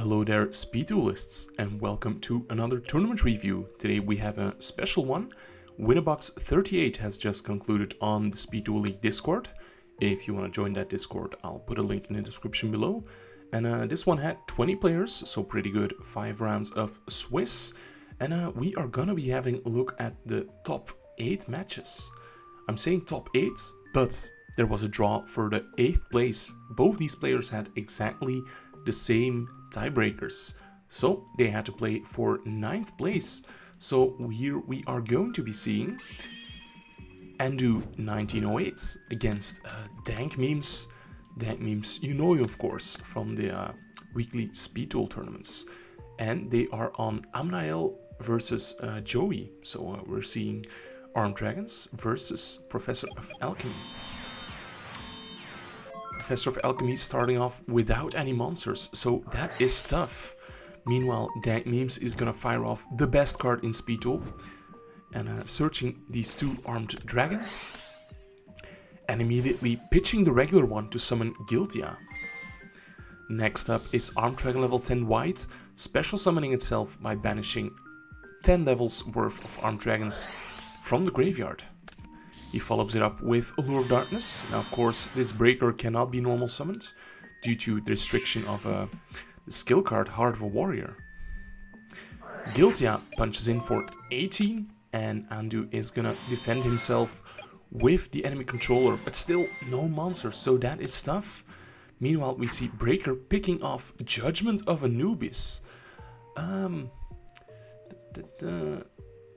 Hello there, speed duelists, and welcome to another tournament review. Today we have a special one. Winnerbox 38 has just concluded on the Speed Duel League Discord. If you want to join that Discord, I'll put a link in the description below. And this one had 20 players, so pretty good. 5 rounds of Swiss. And we are gonna be having a look at the top 8 matches. I'm saying top 8, but there was a draw for the 8th place. Both these players had exactly the same tiebreakers, so they had to play for 9th place. So here we are going to be seeing Andu 1908 against Dank Memes. Dank Memes, you know, of course, from the weekly speed duel tournaments, and they are on Amnael versus Joey. So we're seeing Armed Dragons versus Professor of Alchemy. Professor of Alchemy starting off without any monsters, so that is tough. Meanwhile, Dank Memes is gonna fire off the best card in Speed Duel and searching these 2 Armed Dragons and immediately pitching the regular one to summon Guiltia. Next up is Armed Dragon level 10 White, special summoning itself by banishing 10 levels worth of Armed Dragons from the graveyard. He follows it up with Allure of Darkness. Now, of course, this breaker cannot be normal summoned due to the restriction of the skill card Heart of a Warrior. Guiltia punches in for 18, and Andu is gonna defend himself with the enemy controller, but still no monsters, so that is tough. Meanwhile, we see Breaker picking off Judgment of Anubis.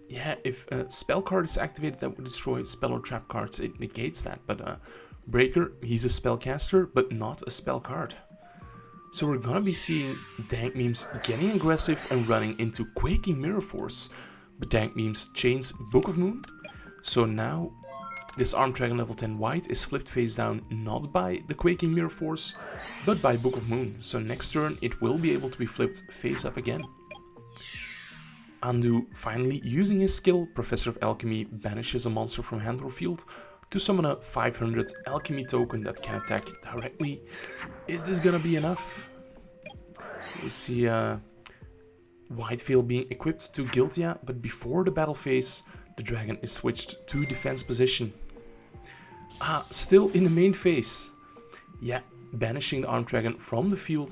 Yeah, if a spell card is activated that would destroy spell or trap cards, it negates that. But Breaker, he's a spellcaster, but not a spell card. So we're gonna be seeing Dank Memes getting aggressive and running into Quaking Mirror Force. But Dank Memes chains Book of Moon. So now this Armed Dragon level 10 White is flipped face down not by the Quaking Mirror Force, but by Book of Moon. So next turn it will be able to be flipped face up again. Andu, finally using his skill, Professor of Alchemy banishes a monster from hand or field to summon a 500 alchemy token that can attack directly. Is this gonna be enough? We see Whitefield being equipped to Guiltia, but before the battle phase, the dragon is switched to defense position. Still in the main phase. Yeah, banishing the Armed Dragon from the field.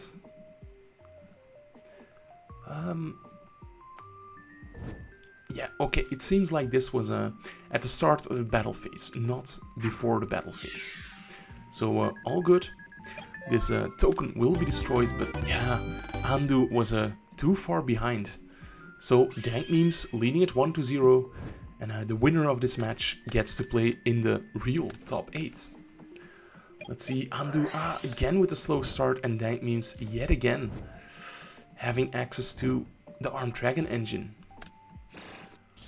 Yeah, okay, it seems like this was at the start of the battle phase, not before the battle phase. So all good. This token will be destroyed, but yeah, Andu was too far behind. So Dank Memes leading it 1-0, and the winner of this match gets to play in the real top 8. Let's see, Andu again with a slow start, and Dank Memes yet again having access to the Armed Dragon engine.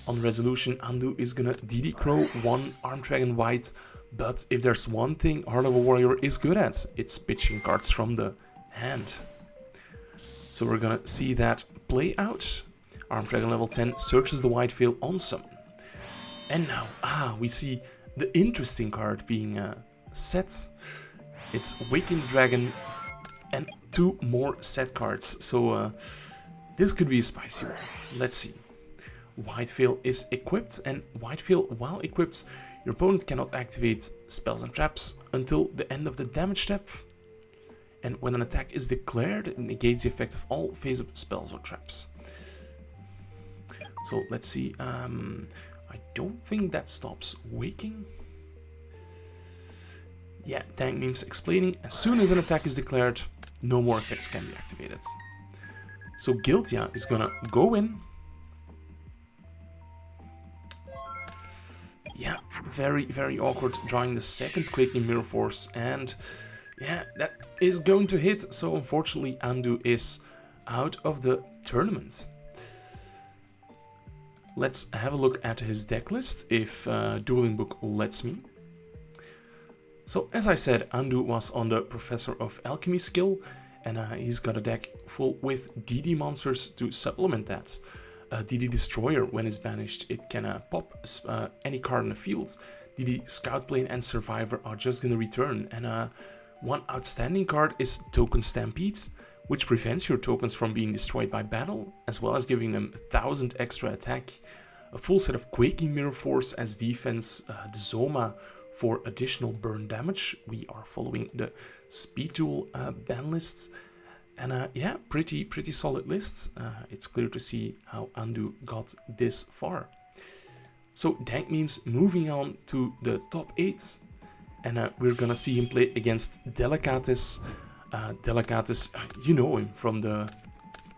On resolution, Andu is gonna DD Crow 1 Armed Dragon White, but if there's one thing Heart of a Warrior is good at, it's pitching cards from the hand. So we're gonna see that play out. Armed Dragon level 10 searches the Whitefield on summon. And now, we see the interesting card being set. It's Waking the Dragon and 2 more set cards, so this could be a spicy one. Let's see. Whitefield is equipped, and Whitefield, while equipped, your opponent cannot activate spells and traps until the end of the damage step. And when an attack is declared, it negates the effect of all phase-up spells or traps. So let's see. I don't think that stops Waking. Yeah, Dank Memes explaining, as soon as an attack is declared, no more effects can be activated. So Guiltia is gonna go in. Yeah, very, very awkward drawing the second Quaking Mirror Force, and yeah, that is going to hit, so unfortunately Andu is out of the tournament. Let's have a look at his deck list, if Dueling Book lets me. So as I said, Andu was on the Professor of Alchemy skill, and he's got a deck full with DD monsters to supplement that. DD Destroyer, when it's banished, it can pop any card in the field. DD Scout Plane and Survivor are just gonna return, and one outstanding card is Token Stampede, which prevents your tokens from being destroyed by battle, as well as giving them 1000 extra attack, a full set of Quaking Mirror Force as defense, the Zoma for additional burn damage. We are following the Speed Duel ban list, and yeah, pretty solid list. It's clear to see how Andu got this far. So Dank Memes moving on to the top 8, and we're gonna see him play against Delicates. Delicates, you know him from the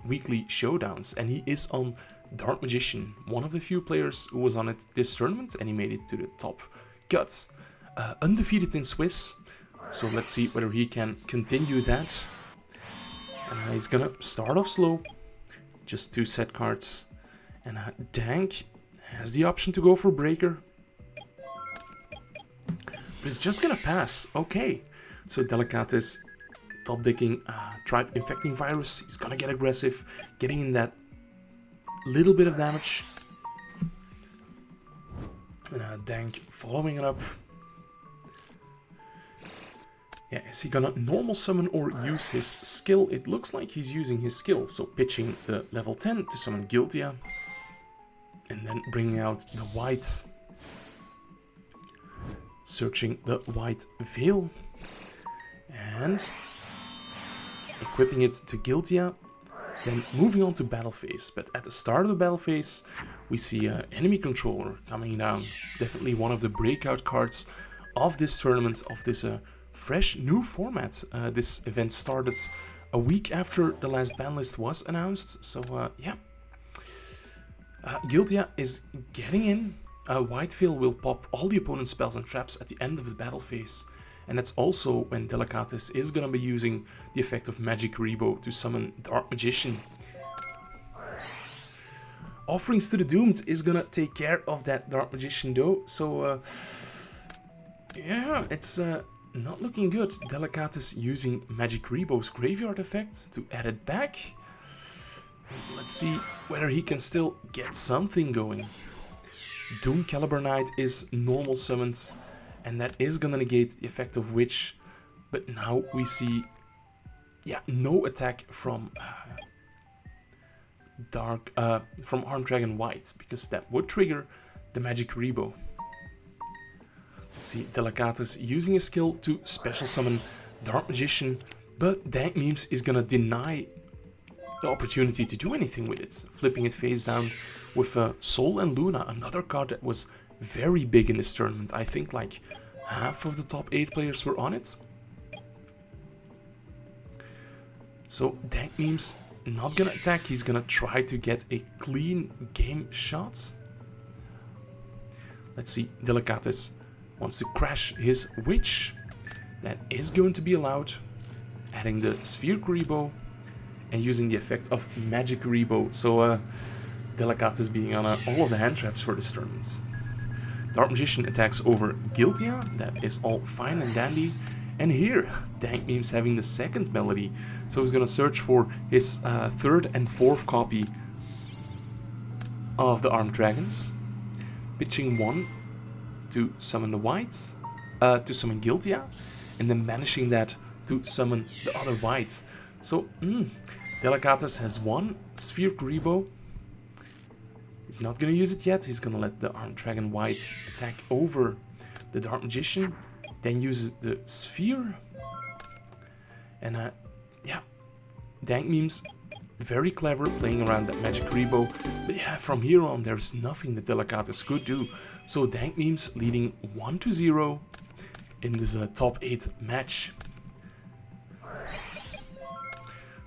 weekly showdowns, and he is on Dark Magician, one of the few players who was on it this tournament, and he made it to the top cut. Undefeated in Swiss, so let's see whether he can continue that. And he's gonna start off slow, just 2 set cards, and Dank has the option to go for Breaker, but it's just gonna pass. Okay, so Delicates top decking Tribe Infecting Virus. He's gonna get aggressive, getting in that little bit of damage, and Dank following it up. Yeah, is he gonna normal summon or use his skill? It looks like he's using his skill, so pitching the level 10 to summon Guiltia, and then bringing out the white, searching the white veil, and equipping it to Guiltia, then moving on to battle phase. But at the start of the battle phase, we see an enemy controller coming down. Definitely one of the breakout cards of this tournament, of this fresh new format. This event started a week after the last ban list was announced, so yeah. Guiltia is getting in. White Veil will pop all the opponent's spells and traps at the end of the battle phase, and that's also when Delicates is gonna be using the effect of Magic Rebo to summon Dark Magician. Offerings to the Doomed is gonna take care of that Dark Magician though, so yeah, it's not looking good. Delicates using Magic Rebo's Graveyard effect to add it back. Let's see whether he can still get something going. Doom Caliber Knight is normal summoned, and that is gonna negate the effect of Witch, but now we see, yeah, no attack from from Armed Dragon White, because that would trigger the Magic Rebo. Let's see, Delicates using his skill to special summon Dark Magician, but Dank Memes is gonna deny the opportunity to do anything with it, flipping it face down with Sol and Luna, another card that was very big in this tournament. I think like half of the top 8 players were on it. So Dank Memes not gonna attack, he's gonna try to get a clean game shot. Let's see, Delicates wants to crash his Witch. That is going to be allowed. Adding the Sphere Rebo and using the effect of Magic Rebo. So Delicates being on all of the hand traps for this tournament. Dark Magician attacks over Guiltia. That is all fine and dandy. And here, Dank Memes having the second melody. So he's gonna search for his 3rd and 4th copy of the Armed Dragons. Pitching one to summon the white, to summon Guiltia, and then banishing that to summon the other white. So, Delicates has one Sphere Rebo. He's not gonna use it yet. He's gonna let the Armed Dragon White attack over the Dark Magician, then uses the Sphere. And yeah, Dank Memes very clever playing around that Magic Rebo. But yeah, from here on there's nothing that Delicates could do. So Dank Memes leading 1-0 in this top 8 match.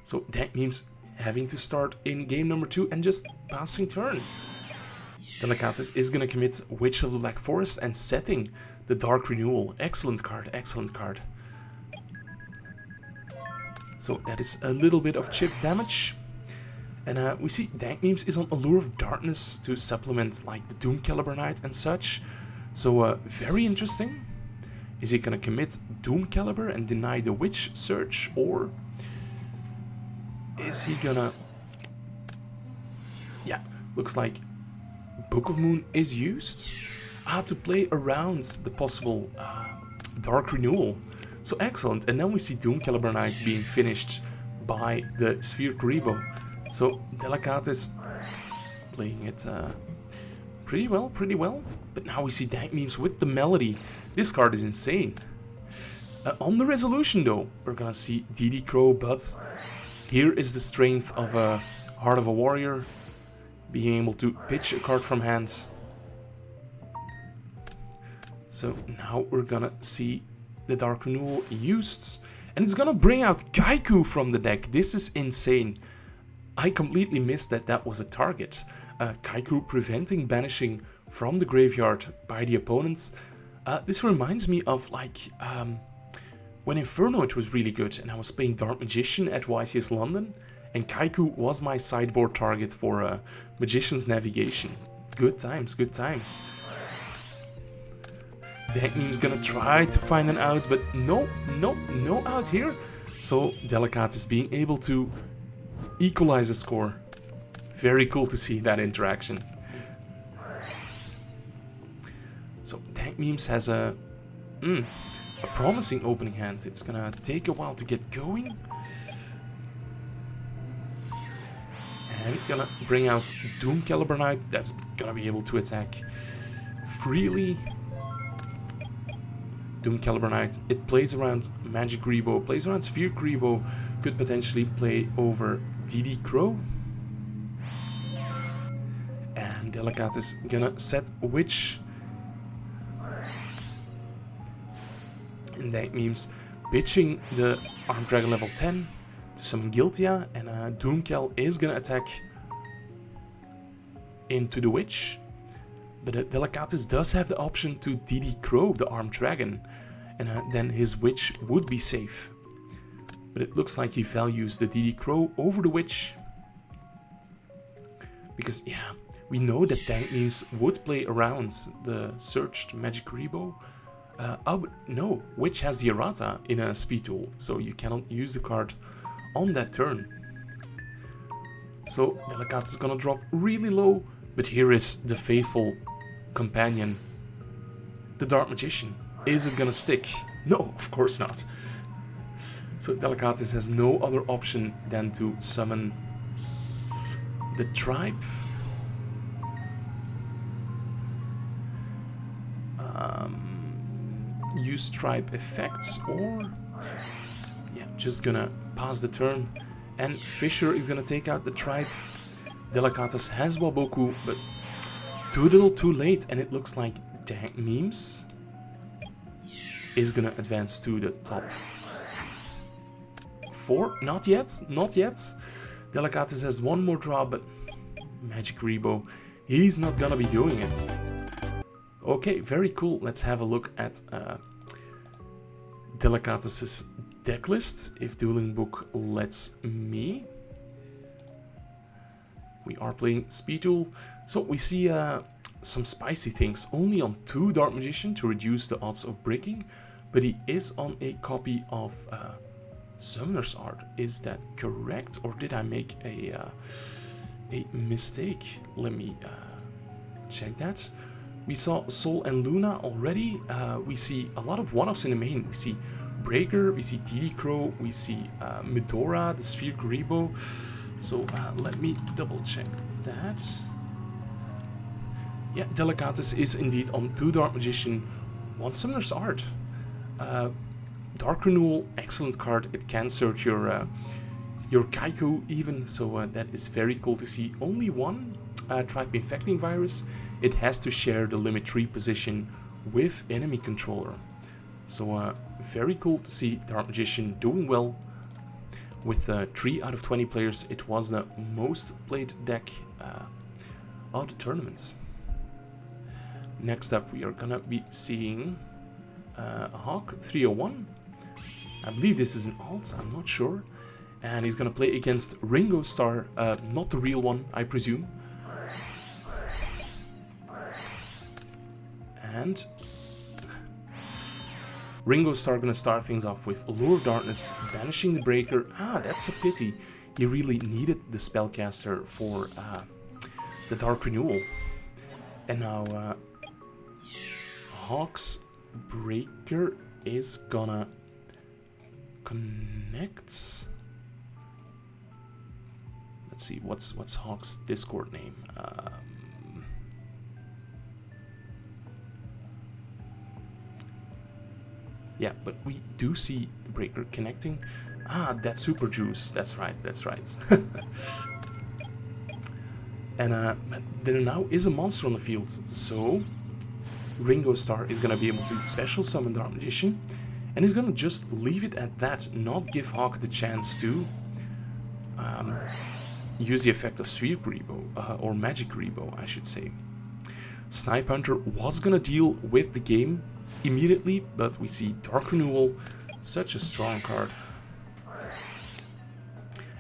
So Dank Memes having to start in game number 2 and just passing turn. Delicates is gonna commit Witch of the Black Forest and setting the Dark Renewal. Excellent card, excellent card. So that is a little bit of chip damage. And we see Dank Memes is on Allure of Darkness to supplement like the Doom Caliber Knight and such. So very interesting. Is he gonna commit Doom Caliber and deny the Witch search, or is he gonna... Yeah, looks like Book of Moon is used to play around the possible Dark Renewal. So excellent. And then we see Doom Caliber Knight being finished by the Sphere Grebo. So Delicatus playing it pretty well. But now we see Dank Memes with the Melody. This card is insane. On the resolution though, we're gonna see DD Crow, but here is the strength of a Heart of a Warrior, being able to pitch a card from hands. So now we're gonna see the Dark Renewal used, and it's gonna bring out Kaiku from the deck. This is insane. I completely missed that that was a target. Kaiku preventing banishing from the graveyard by the opponents. This reminds me of like when Infernoid was really good and I was playing Dark Magician at YCS London, and Kaiku was my sideboard target for Magician's Navigation. Good times, good times. Dank Meme's gonna try to find an out, but no out here. So Delicatus being able to equalize the score. Very cool to see that interaction. So Dank Memes has a promising opening hand. It's gonna take a while to get going. And gonna bring out Doom Caliber Knight. That's gonna be able to attack freely. Doom Caliber Knight, it plays around Magic Grebo, plays around Sphere Grebo, could potentially play over DD Crow. And Delicatus gonna set Witch. And Dank Memes pitching the Armed Dragon level 10 to summon Giltia, and Doomcal is gonna attack into the Witch. But Delicatus does have the option to DD Crow the Armed Dragon, and then his Witch would be safe. But it looks like he values the DD Crow over the Witch. Because, yeah, we know that Dank Memes would play around the searched Magic Grebo. Oh, no, Witch has the Errata in a speed tool, so you cannot use the card on that turn. So Delicatus is gonna drop really low, but here is the faithful companion, the Dark Magician. Is it gonna stick? No, of course not. So Delicatus has no other option than to summon the Tribe. Use Tribe effects, or yeah, just gonna pass the turn, and Fisher is gonna take out the Tribe. Delicatus has Waboku, but too little too late, and it looks like Dank Memes is gonna advance to the top 4. Not yet, not yet. Delicatus has one more draw, but Magic Grebo, he's not gonna be doing it. Okay, very cool. Let's have a look at Delicatus's deck list, if Dueling Book lets me. We are playing Speed Duel, so we see some spicy things. Only on 2 Dark Magician to reduce the odds of breaking, but he is on a copy of Summoner's Art. Is that correct, or did I make a mistake? Let me check that. We saw Sol and Luna already. We see a lot of one-offs in the main. We see Breaker, we see DD Crow, we see Medora, the Sphere Grebo. So let me double check that. Yeah, Delicatus is indeed on 2 Dark Magician, 1 Summoner's Art. Dark Renewal, excellent card. It can search your Kaiku even, so that is very cool to see. Only 1 Tribe Infecting Virus. It has to share the limit 3 position with enemy controller. So very cool to see Dark Magician doing well. With 3 out of 20 players, it was the most played deck of the tournaments. Next up, we are gonna be seeing Hawk 301. I believe this is an alt, I'm not sure. And he's gonna play against Ringo Starr, not the real one, I presume. And Ringo Starr gonna start things off with Allure of Darkness, banishing the Breaker. Ah, that's a pity. He really needed the Spellcaster for the Dark Renewal. And now Hawk's Breaker is gonna connect. let's see, what's Hawk's Discord name? Yeah, but we do see the breaker connecting. Ah, that super juice. That's right, that's right. And there now is a monster on the field, so Ringo Starr is gonna be able to special summon Dark Magician, and he's gonna just leave it at that, not give Hawk the chance to use the effect of Sweep Rebo, or Magic Rebo, I should say. Snipe Hunter was gonna deal with the game immediately, but we see Dark Renewal, such a strong card.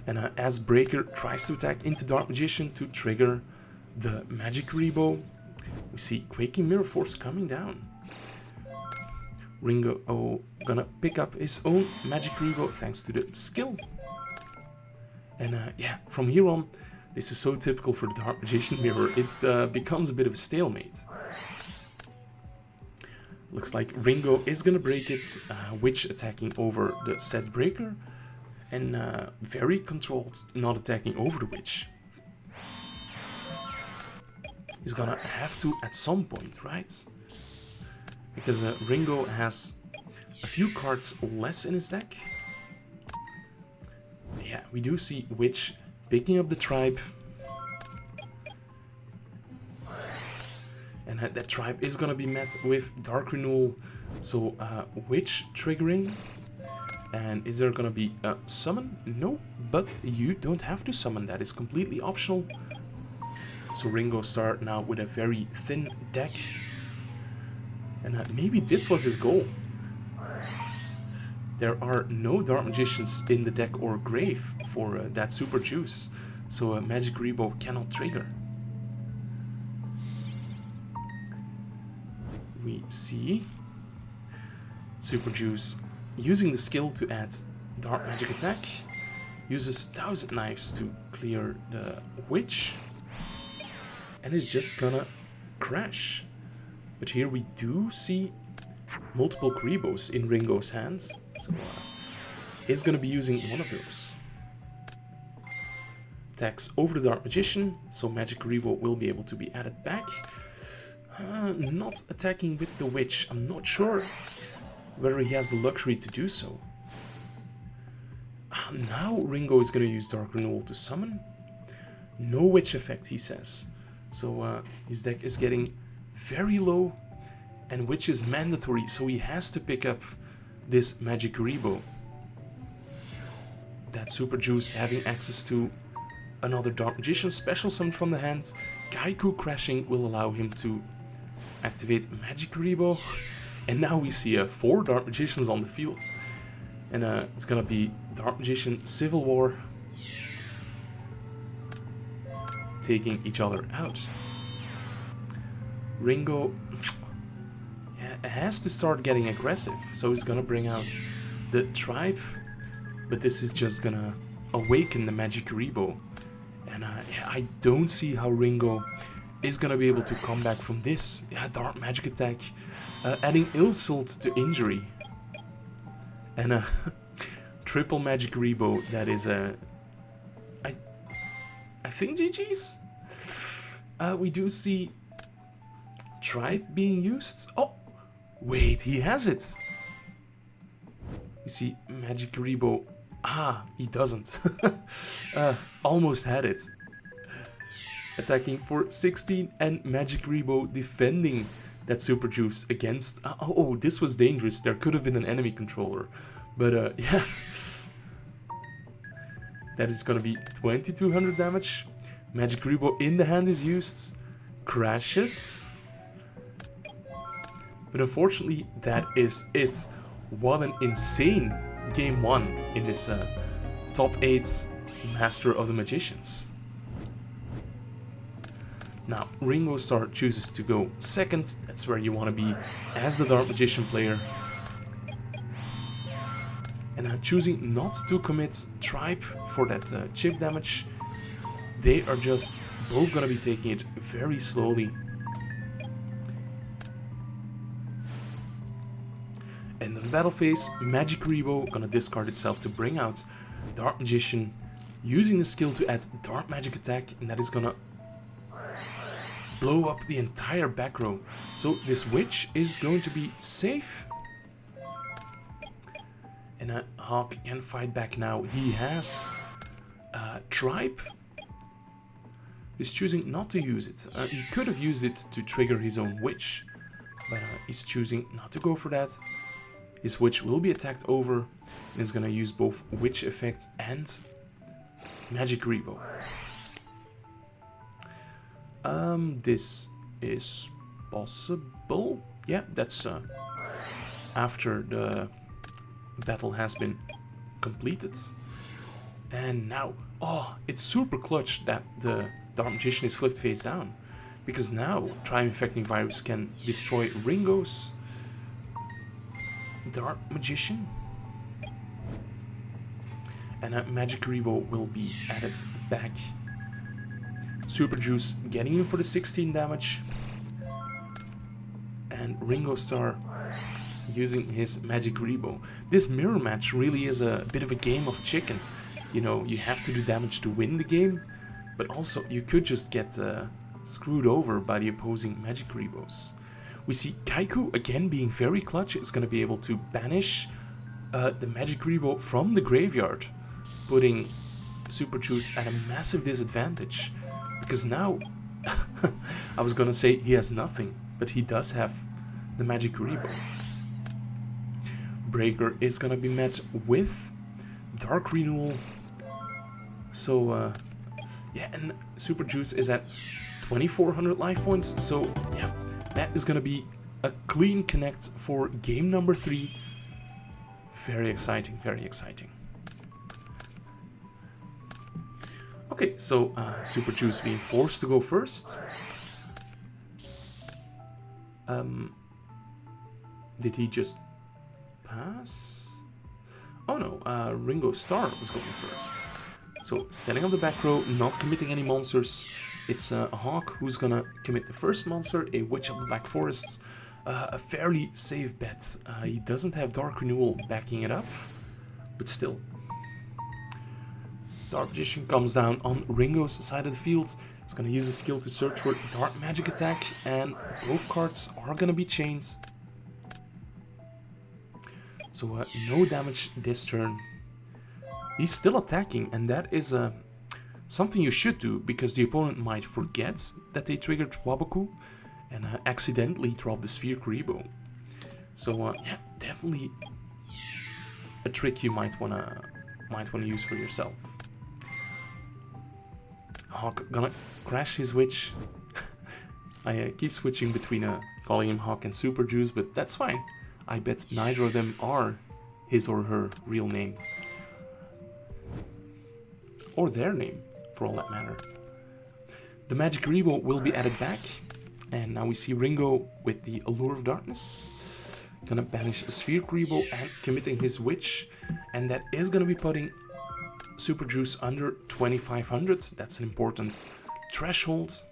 And as Breaker tries to attack into Dark Magician to trigger the Magic Rebo, we see Quaking Mirror Force coming down. Ringo gonna pick up his own Magic Rebo thanks to the skill. And yeah, from here on, this is so typical for the Dark Magician Mirror, it becomes a bit of a stalemate. Looks like Ringo is gonna break it, Witch attacking over the set Breaker, and very controlled, not attacking over the Witch. He's gonna have to at some point, right? Because Ringo has a few cards less in his deck. Yeah, we do see Witch picking up the Tribe. And that Tribe is gonna be met with Dark Renewal, so Witch triggering. And is there gonna be a summon? No, but you don't have to summon, that is completely optional. So Ringo Starr now with a very thin deck. And maybe this was his goal. There are no Dark Magicians in the deck or grave for that Super Juice, so Magic Rebo cannot trigger. We see Super Juice using the skill to add Dark Magic attack, uses 1000 Knives to clear the Witch, and is just gonna crash. But here we do see multiple Rebos in Ringo's hands, so he's gonna be using one of those. Attacks over the Dark Magician, so Magic Rebo will be able to be added back. Not attacking with the Witch, I'm not sure whether he has the luxury to do so. Now Ringo is gonna use Dark Renewal to summon. No Witch effect, he says. So his deck is getting very low, and Witch is mandatory, so he has to pick up this Magic Rebo. That Super Juice having access to another Dark Magician special summon from the hand. Kaiku crashing will allow him to activate Magic Rebo. And now we see 4 Dark Magicians on the field. And it's gonna be Dark Magician Civil War taking each other out. Ringo has to start getting aggressive, so he's gonna bring out the Tribe, but this is just gonna awaken the Magic Rebo. And I don't see how Ringo is gonna be able to come back from this. Yeah, Dark Magic attack, adding insult to injury. And triple Magic Rebo, that is I think GG's. We do see Tribe being used. Oh, wait, he has it. You see Magic Rebo. Ah, he doesn't. Almost had it. Attacking for 16 and Magic Rebo defending that Super Juice against... oh, this was dangerous. There could have been an enemy controller. But yeah. That is gonna be 2200 damage. Magic Rebo in the hand is used. Crashes. But unfortunately, that is it. What an insane game 1 in this top 8 Master of the Magicians. Now, Ringo Starr chooses to go second. That's where you want to be as the Dark Magician player. And choosing not to commit Tribe for that chip damage. They are just both going to be taking it very slowly. And in the battle phase, Magic Rebo gonna discard itself to bring out Dark Magician using the skill to add Dark Magic Attack, and that is gonna blow up the entire back row. So this witch is going to be safe. And Hawk can fight back now. He has Tribe. He's choosing not to use it. He could have used it to trigger his own witch, but he's choosing not to go for that. His witch will be attacked over, and is gonna use both witch effect and magic rebo. This is possible. Yeah, that's after the battle has been completed. And now, oh, it's super clutch that the Dark Magician is flipped face down, because now Tribe-Infecting Virus can destroy Ringo's Dark Magician, and a Magic Rebo will be added back. Super Juice getting in for the 16 damage, and Ringo Starr using his Magic Rebo. This mirror match really is a bit of a game of chicken. You know, you have to do damage to win the game, but also you could just get screwed over by the opposing Magic Rebos. We see Kaiku again being very clutch. It's going to be able to banish the Magic Rebo from the graveyard, putting Super Juice at a massive disadvantage. Because now, I was gonna say he has nothing, but he does have the Magic Rebo. Breaker is gonna be met with Dark Renewal. So, yeah, and Super Juice is at 2400 life points. So, yeah, that is gonna be a clean connect for game number 3. Very exciting, very exciting. Okay, so Super Juice being forced to go first. Did he just pass? Oh no, Ringo Starr was going first. So setting up the back row, not committing any monsters. It's Hawk who's gonna commit the first monster, a Witch of the Black Forest. A fairly safe bet. He doesn't have Dark Renewal backing it up, but still. Dark Magician comes down on Ringo's side of the field. He's going to use a skill to search for Dark Magic Attack, and both cards are going to be chained. So no damage this turn. He's still attacking, and that is something you should do, because the opponent might forget that they triggered Waboku and accidentally drop the Sphere Rebo. So yeah, definitely a trick you might wanna use for yourself. Hawk gonna crash his witch. I keep switching between calling him Hawk and Super Juice, but that's fine. I bet neither of them are his or her real name. Or their name, for all that matter. The Magic Rebo will be added back. And now we see Ringo with the Allure of Darkness. Gonna banish Sphere Rebo and committing his witch. And that is gonna be putting Super Juice under 2500. That's an important threshold.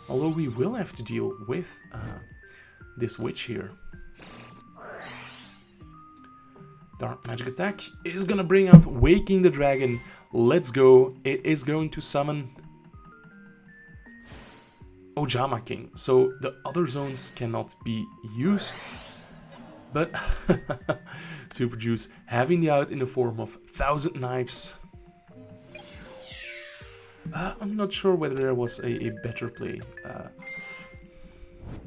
Although we will have to deal with this witch here. Dark Magic Attack is gonna bring out Waking the Dragon. Let's go. It is going to summon Ojama King. So the other zones cannot be used. But Super Juice having the out in the form of 1000 Knives. I'm not sure whether there was a better play.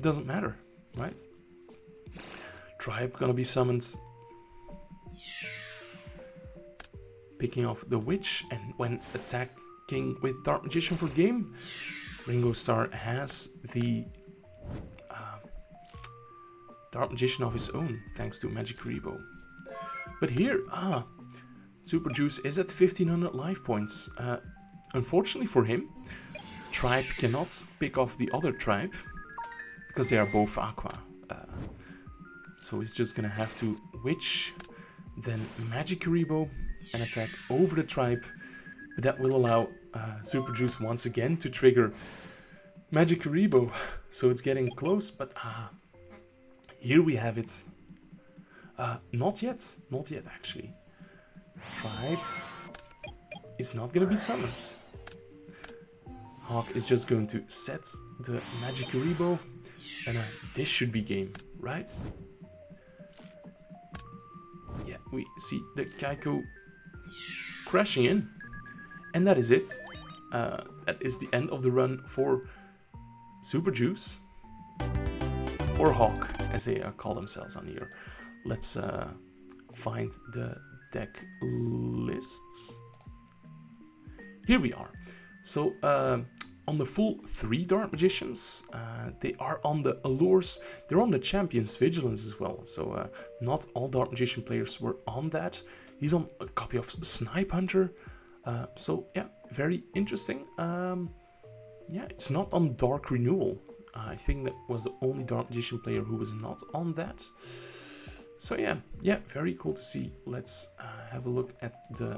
Doesn't matter, right? Tribe gonna be summoned. Picking off the Witch, and when attacking with Dark Magician for game, Ringo Starr has the Dark Magician of his own, thanks to Magic Rebo. But here, Super Juice is at 1500 life points. Unfortunately for him, Tribe cannot pick off the other Tribe, because they are both Aqua. So he's just gonna have to Witch, then Magic Rebo, and attack over the Tribe. But that will allow Super Juice once again to trigger Magic Rebo. So it's getting close, but here we have it. Not yet actually. Tribe is not gonna be summoned. Hawk is just going to set the Magic Rebo, and this should be game, right? Yeah, we see the Kaiko crashing in, and that is it. That is the end of the run for Super Juice, or Hawk, as they call themselves on here. Let's find the deck lists. Here we are. So on the full 3 Dark Magicians, they are on the Allures, they're on the Champions Vigilance as well. So not all Dark Magician players were on that. He's on a copy of Snipe Hunter. So yeah, very interesting. Yeah, it's not on Dark Renewal. I think that was the only Dark Magician player who was not on that. So yeah, very cool to see. Let's have a look at the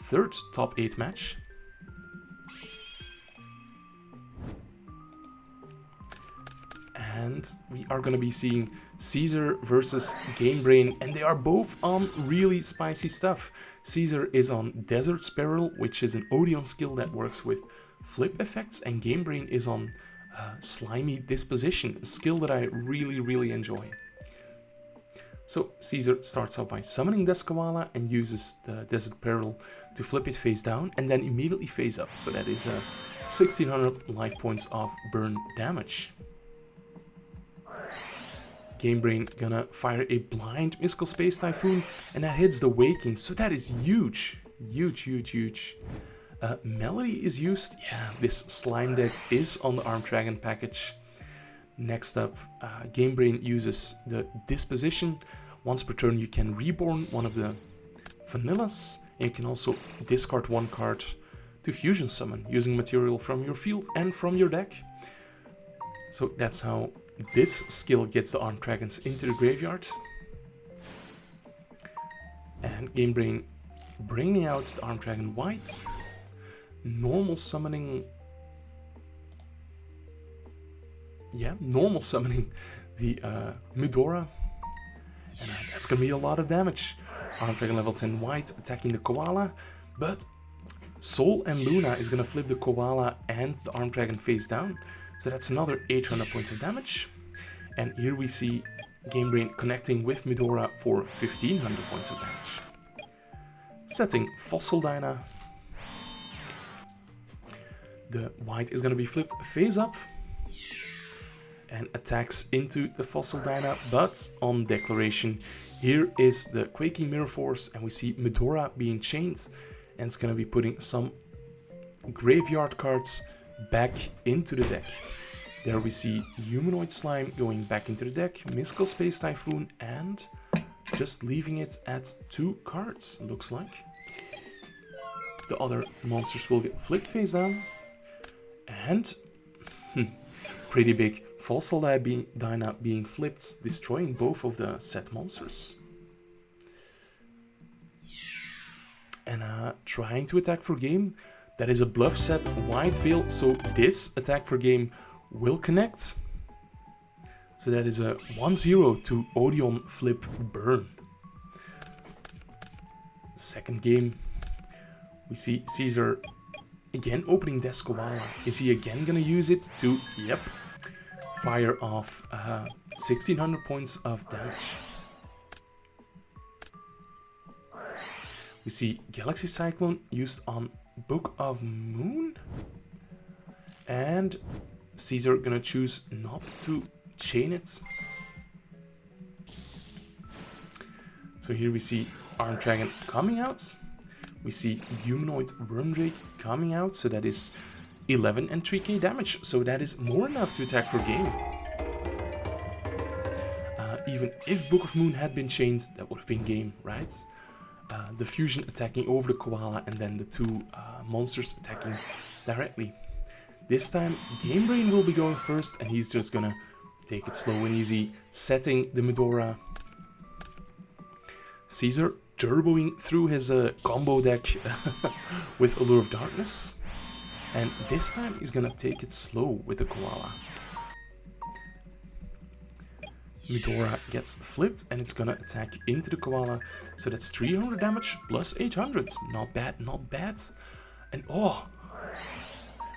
3rd top 8 match. And we are going to be seeing Caesar versus Gamebrain, and they are both on really spicy stuff. Caesar is on Desert Spiral, which is an Odeon skill that works with flip effects, and Gamebrain is on Slimy Disposition, a skill that I really enjoy. So Caesar starts off by summoning Deskoala and uses the Desert Peril to flip it face down and then immediately face up. So that is 1600 life points of burn damage. Gamebrain gonna fire a blind Mystical Space Typhoon, and that hits the Waking, so that is huge. Melody is used. Yeah, this slime deck is on the Armed Dragon package. Next up, Gamebrain uses the Disposition. Once per turn you can reborn one of the vanillas, and you can also discard 1 card to fusion summon using material from your field and from your deck. So that's how this skill gets the Armed Dragons into the graveyard. And Gamebrain bringing out the Armed Dragon White, normal summoning. Yeah, normal summoning the Mudora, and that's gonna be a lot of damage. Armed Dragon level 10 White attacking the Koala, but Sol and Luna is gonna flip the Koala and the Armed Dragon face down. So that's another 800 points of damage. And here we see Gamebrain connecting with Mudora for 1500 points of damage. Setting Fossil Dyna. The White is going to be flipped face up and attacks into the Fossil Dyna, but on declaration, here is the Quaking Mirror Force, and we see Mudora being chained, and it's going to be putting some graveyard cards back into the deck. There we see Humanoid Slime going back into the deck, Mystical Space Typhoon, and just leaving it at 2 cards, looks like. The other monsters will get flipped face down, and pretty big Fossil Dyna being flipped, destroying both of the set monsters. And trying to attack for game. That is a bluff set, White Veil, so this attack for game will connect. So that is a 1-0 to Odeon flip burn. Second game, we see Caesar again opening Deskoala. Is he again gonna use it to, yep, fire off 1600 points of damage. We see Galaxy Cyclone used on Book of Moon, and Caesar gonna choose not to chain it. So here we see Armed Dragon coming out. We see Humanoid Wormdrake coming out, so that is 11 and 3k damage. So that is more enough to attack for game. Even if Book of Moon had been chained, that would have been game, right? The fusion attacking over the Koala, and then the 2 monsters attacking directly. This time, Gamebrain will be going first, and he's just gonna take it slow and easy, setting the Mudora. Caesar turboing through his combo deck with Allure of Darkness, and this time he's gonna take it slow with the Koala. Medora gets flipped and it's gonna attack into the koala. So that's 300 damage plus 800. Not bad, not bad. And oh,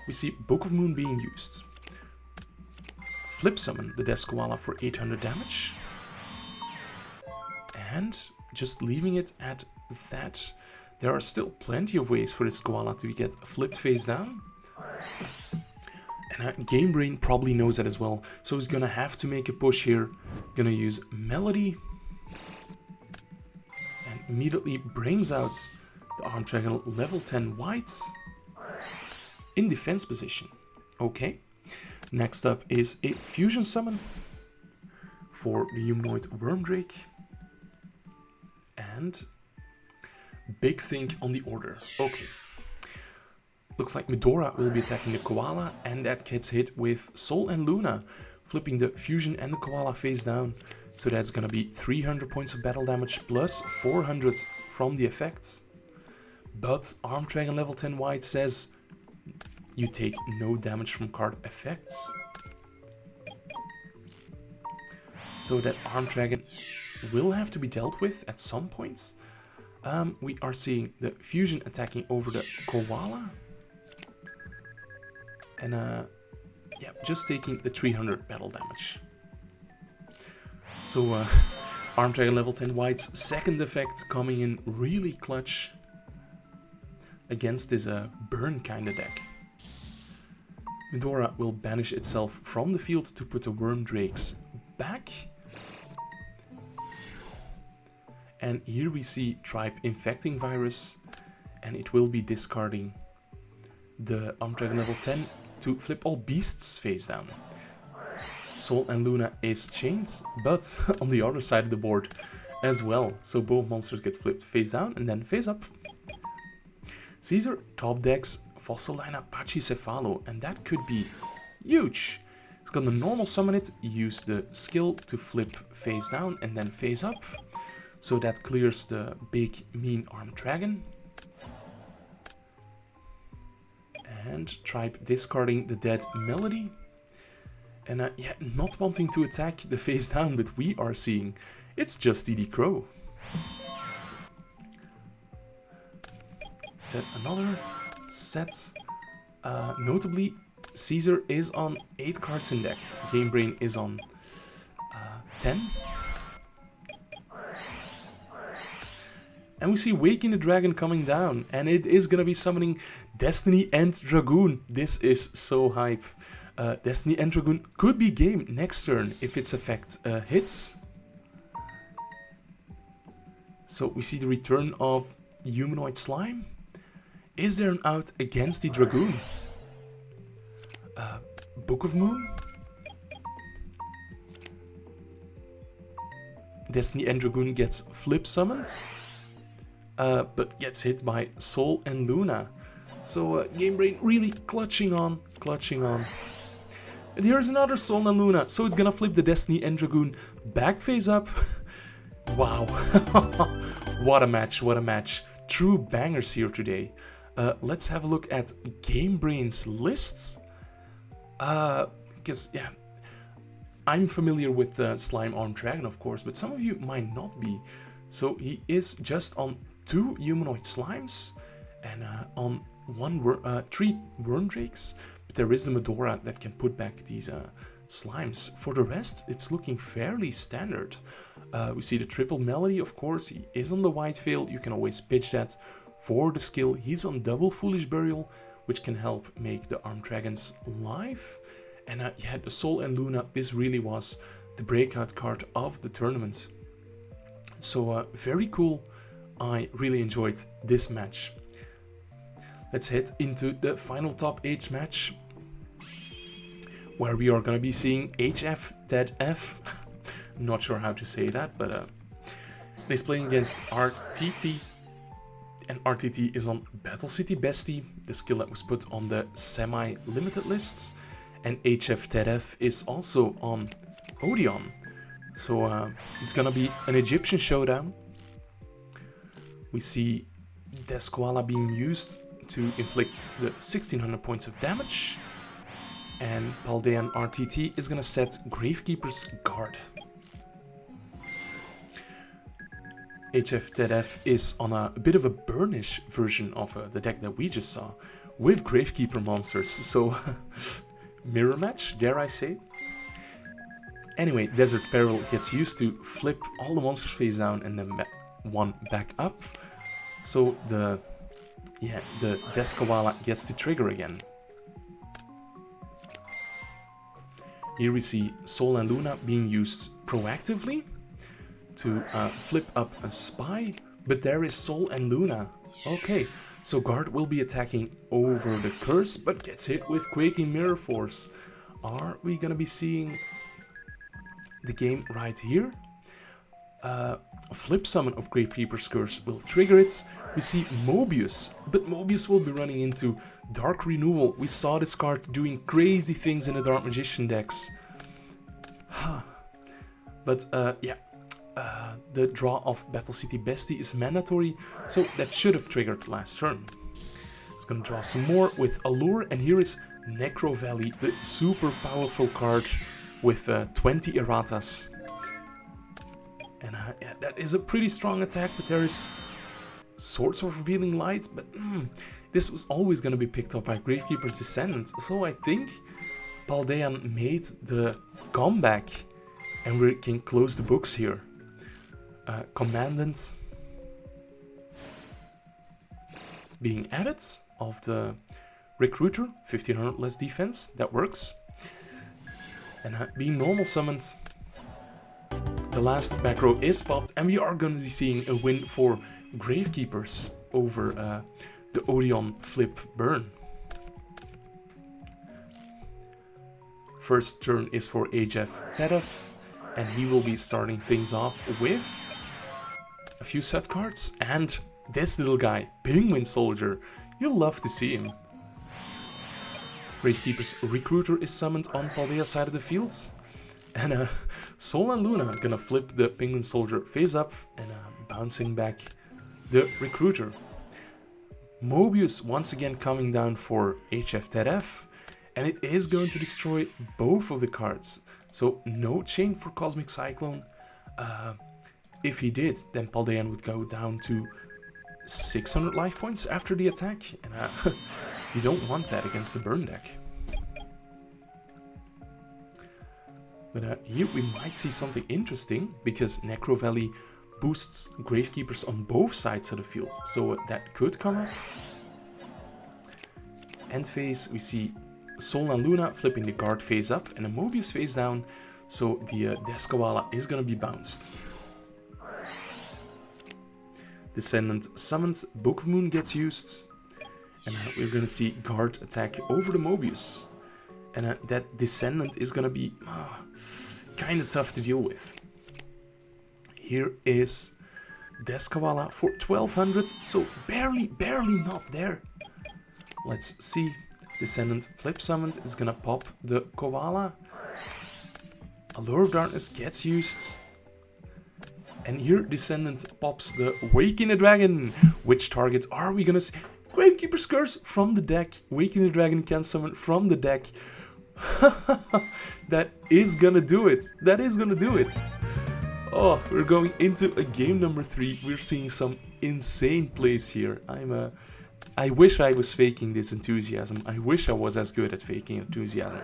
we see Book of Moon being used. Flip summon the Death Koala for 800 damage. And just leaving it at that. There are still plenty of ways for this koala to get flipped face down. And Game Brain probably knows that as well. So he's gonna have to make a push here. Gonna use Melody. And immediately brings out the Arm Dragon level 10 whites. In defense position. Okay. Next up is a fusion summon for the humanoid Wormdrake. And big thing on the order. Okay. Looks like Medora will be attacking the koala, and that gets hit with Sol and Luna, flipping the fusion and the koala face down. So that's gonna be 300 points of battle damage plus 400 from the effects. But Arm Dragon level 10 white says you take no damage from card effects. So that Arm Dragon will have to be dealt with at some point. We are seeing the fusion attacking over the koala. And yeah, just taking the 300 battle damage. So Arm Dragon level 10 white's second effect coming in really clutch against this burn kind of deck. Medora will banish itself from the field to put the Wormdrakes back. And here we see Tribe Infecting Virus, and it will be discarding the Arm Dragon level 10 to flip all beasts face down. Sol and Luna is chained, but on the other side of the board as well. So both monsters get flipped face down and then face up. Caesar top decks Fossil Line Pachycephalo, and that could be huge. It's gonna normal summon it, use the skill to flip face down and then face up. So that clears the big mean Arm Dragon. And Tribe discarding the dead Melody. And yeah, not wanting to attack the face down, but we are seeing it's just DD Crow. Set another set. Notably, Caesar is on 8 cards in deck. Game Brain is on 10. And we see Waking the Dragon coming down, and it is gonna be summoning Destiny and Dragoon. This is so hype. Destiny and Dragoon could be game next turn if its effect hits. So we see the return of Humanoid Slime. Is there an out against the Dragoon? Book of Moon? Destiny and Dragoon gets flip summoned. But gets hit by Sol and Luna. So Game Brain really clutching on. And here's another Sol and Luna. So it's gonna flip the Destiny and Dragoon back face up. Wow. What a match. True bangers here today. Let's have a look at Game Brain's lists. Because, yeah, I'm familiar with the Slime Arm Dragon, of course, but some of you might not be. So he is just on 2 humanoid slimes and on 3 Wormdrakes, but there is the Medora that can put back these slimes. For the rest, it's looking fairly standard. We see the triple Melody, of course. He is on the White Veil. You can always pitch that for the skill. He's on double Foolish Burial, which can help make the Arm Dragons live. And yeah, the Sol and Luna, this really was the breakout card of the tournament. So very cool. I really enjoyed this match. Let's head into the final top 8 match, where we are going to be seeing HF Dead F. Not sure how to say that, but he's playing against RTT. And RTT is on Battle City Bestie, the skill that was put on the semi-limited lists. And HF Dead F is also on Odeon. So it's gonna be an Egyptian showdown. We see Death Koala being used to inflict the 1600 points of damage. And Paldean RTT is gonna set Gravekeeper's Guard. HF is on a bit of a burnish version of the deck that we just saw, with Gravekeeper monsters, so mirror match, dare I say. Anyway, Desert Peril gets used to flip all the monsters face down and then one back up, so the Deskawala gets to trigger again. Here we see Sol and Luna being used proactively to flip up a spy, but there is Sol and Luna. Okay, so Guard will be attacking over the curse, but gets hit with Quaking Mirror Force. Are we gonna be seeing the game right here? Flip summon of Gravekeeper's Curse will trigger it. We see Mobius, but Mobius will be running into Dark Renewal. We saw this card doing crazy things in the Dark Magician decks. But yeah, the draw of Battle City Bestie is mandatory, so that should have triggered last turn. It's gonna draw some more with Allure, and here is Necro Valley, the super powerful card with 20 erratas. And yeah, that is a pretty strong attack, but there is Swords of Revealing Light, but this was always going to be picked up by Gravekeeper's Descendant, so I think Paldean made the comeback, and we can close the books here. Commandant being added of the Recruiter, 1500 less defense, that works. And being normal summoned, the last back row is popped, and we are going to be seeing a win for Gravekeepers over the Odeon Flip Burn. First turn is for HF Tedef, and he will be starting things off with a few set cards, and this little guy, Penguin Soldier. You'll love to see him. Gravekeeper's Recruiter is summoned on Paldea's side of the field, and Sol and Luna are gonna flip the Penguin Soldier face up and bouncing back the Recruiter. Mobius once again coming down for HF Tedef, and it is going to destroy both of the cards. So no chain for Cosmic Cyclone. If he did, then Paldean would go down to 600 life points after the attack, and you don't want that against the burn deck. But here we might see something interesting, because Necro Valley boosts Gravekeepers on both sides of the field, so that could come up. End phase, we see Sol and Luna flipping the Guard face up and a Mobius face down, so the Deskawala is gonna be bounced. Descendant summoned, Book of Moon gets used, and we're gonna see Guard attack over the Mobius. And that Descendant is gonna be kinda tough to deal with. Here is Deskawala for 1200, so barely not there. Let's see. Descendant flip summoned is gonna pop the Koala. Allure of Darkness gets used. And here Descendant pops the Waking the Dragon. Which target are we gonna see? Gravekeeper's Curse from the deck. Waking the Dragon can summon from the deck. That is gonna do it. That is gonna do it. Oh, we're going into a game number 3. We're seeing some insane plays here. I wish I was faking this enthusiasm. I wish I was as good at faking enthusiasm.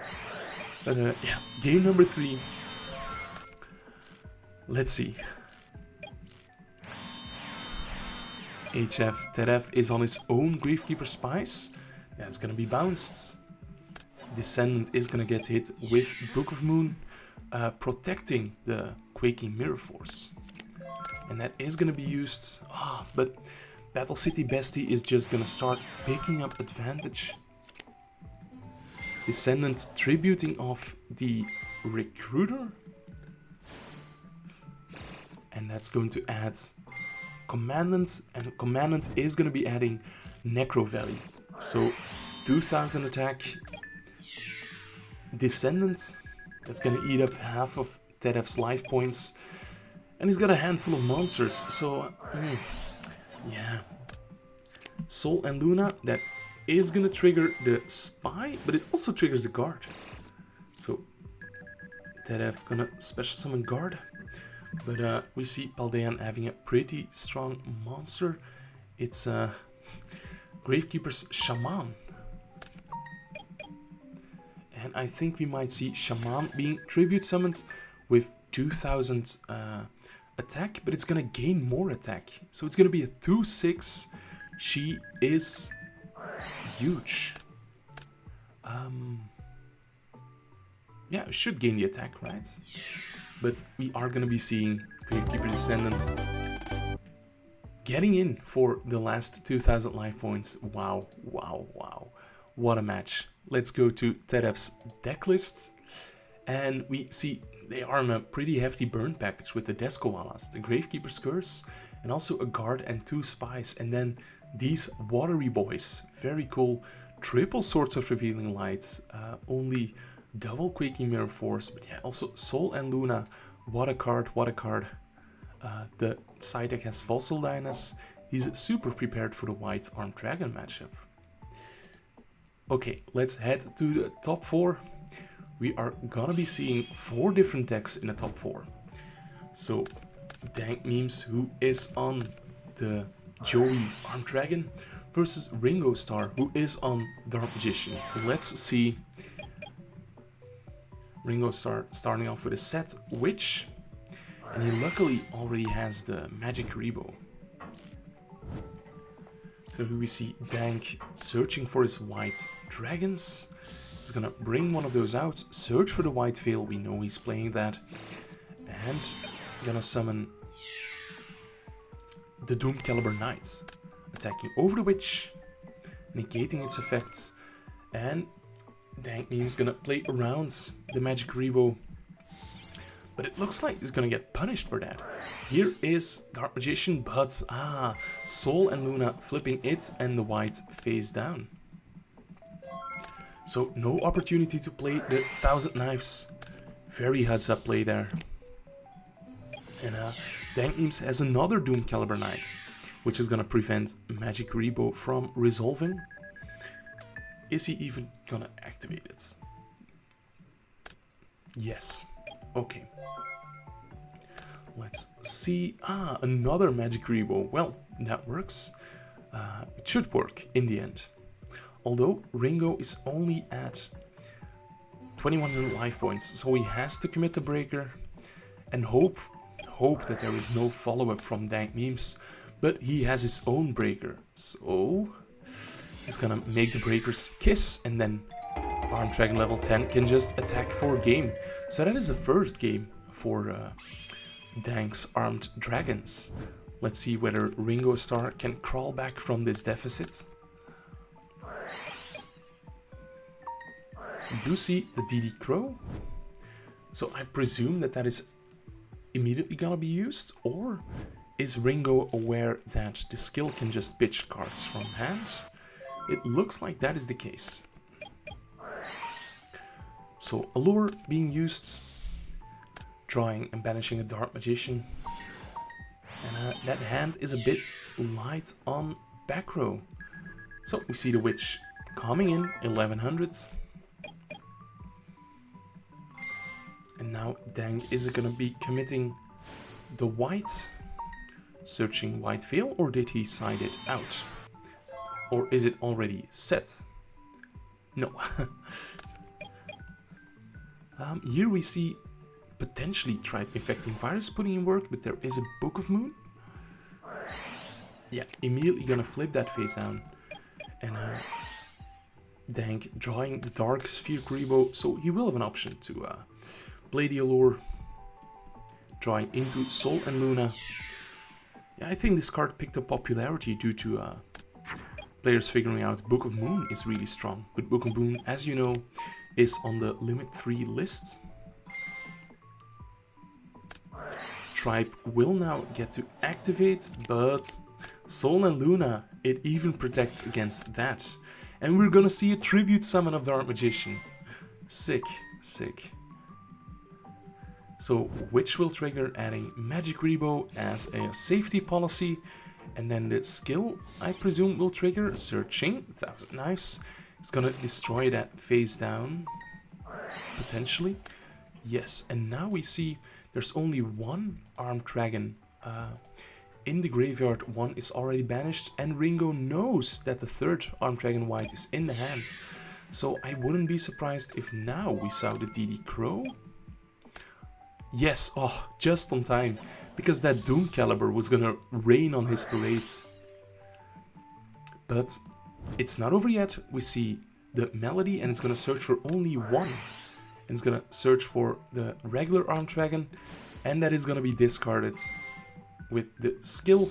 But yeah, game number 3. Let's see. HF Tedef is on his own Gravekeeper Spice. That's gonna be bounced. Descendant is gonna get hit with Book of Moon, protecting the Quaking Mirror Force. And that is gonna be used. But Battle City Bestie is just gonna start picking up advantage. Descendant tributing off the Recruiter. And that's going to add Commandant, and Commandant is gonna be adding Necro Valley. So 2000 attack. Descendant, that's gonna eat up half of Tedef's life points. And he's got a handful of monsters, so yeah. Sol and Luna, that is gonna trigger the Spy, but it also triggers the Guard. So Tedef gonna special summon Guard. But we see Paldean having a pretty strong monster. It's Gravekeeper's Shaman. And I think we might see Shaman being tribute summoned with 2000 attack, but it's gonna gain more attack. So it's gonna be a 2/6. She is huge. Yeah, it should gain the attack, right? But we are gonna be seeing Gravekeeper Descendant getting in for the last 2000 life points. Wow, wow, wow. What a match. Let's go to Terev's deck list. And we see they are in a pretty hefty burn package with the Deskoalas, the Gravekeeper's Curse, and also a guard and 2 spies. And then these watery boys. Very cool. Triple Swords of Revealing Light. Only double Quaking Mirror Force. But yeah, also Sol and Luna. What a card, what a card. The side deck has Fossil Dynas. He's super prepared for the White Armed Dragon matchup. Okay, let's head to the top 4. We are gonna be seeing 4 different decks in the top 4. So, Dank Memes, who is on the Joey Armed Dragon, versus Ringo Starr, who is on Dark Magician. Let's see. Ringo Starr starting off with a set Witch, and he luckily already has the Magic Rebo. So here we see Dank searching for his white dragons. He's gonna bring one of those out, search for the white veil, we know he's playing that, and gonna summon the Doom Caliber Knight, attacking over the Witch, negating its effects, and Dank Meme's gonna play around the Magic Rebo, but it looks like he's gonna get punished for that. Here is Dark Magician, but Sol and Luna flipping it and the white face down. So no opportunity to play the 1000 Knives. Very heads up play there. And Dank Memes has another Doom Caliber Knight, which is gonna prevent Magic Rebo from resolving. Is he even gonna activate it? Yes. Okay. Let's see. Another Magic Rebo. Well, that works. It should work in the end. Although Ringo is only at 2100 life points, so he has to commit the breaker and hope that there is no follow-up from Dank Memes. But he has his own breaker, so he's gonna make the breakers kiss, and then Armed Dragon level 10 can just attack for a game. So that is the first game for Dank's Armed Dragons. Let's see whether Ringo Starr can crawl back from this deficit. You do see the DD Crow. So I presume that is immediately gonna be used, or is Ringo aware that the skill can just pitch cards from hand? It looks like that is the case. So Allure being used, drawing and banishing a Dark Magician. And that hand is a bit light on back row. So we see the Witch coming in, 1100. And now Dank is gonna be committing the white, searching white veil, or did he side it out? Or is it already set? No. Here we see potentially Tribe Infecting Virus putting in work, but there is a Book of Moon. Yeah, immediately gonna flip that face down. And Dank drawing the Dark Sphere Rebo, so he will have an option to play the Allure, drawing into Sol and Luna. Yeah, I think this card picked up popularity due to players figuring out Book of Moon is really strong. But Book of Moon, as you know, is on the limit 3 list. Tribe will now get to activate, but Sol and Luna, it even protects against that. And we're gonna see a tribute summon of Dark Magician. Sick, sick. So Witch will trigger, adding Magic Rebo as a safety policy, and then the skill, I presume, will trigger searching 1000 Knives. It's gonna destroy that face down, potentially. Yes, and now we see there's only one armed dragon in the graveyard. One is already banished, and Ringo knows that the third armed dragon white is in the hands. So I wouldn't be surprised if now we saw the DD Crow. Yes, oh, just on time, because that Doom Caliber was gonna rain on his parade. But it's not over yet. We see the Melody, and it's gonna search for only one. And it's gonna search for the regular armed dragon, and that is gonna be discarded with the skill.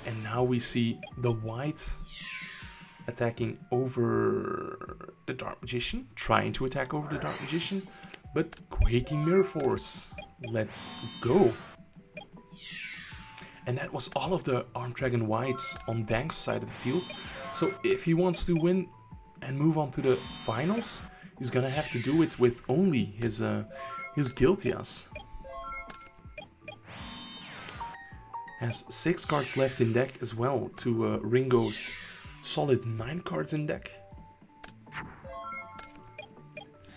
And now we see the white attacking over the Dark Magician, trying to attack over the Dark Magician, but Quaking Mirror Force. Let's go. And that was all of the armed dragon whites on Dank's side of the field. So if he wants to win and move on to the finals, he's gonna have to do it with only his Guiltias. Has 6 cards left in deck as well to Ringo's solid 9 cards in deck.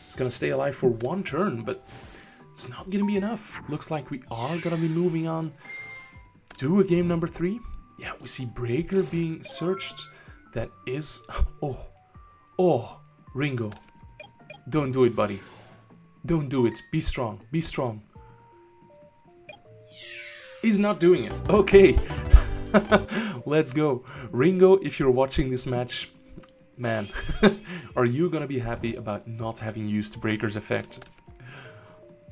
He's gonna stay alive for 1 turn, but it's not gonna be enough. Looks like we are gonna be moving on to a game number 3. Yeah, we see Breaker being searched. That is... Oh, Ringo. Don't do it, buddy. Don't do it. Be strong. Be strong. He's not doing it. Okay. Let's go. Ringo, if you're watching this match, man, are you gonna be happy about not having used Breaker's effect?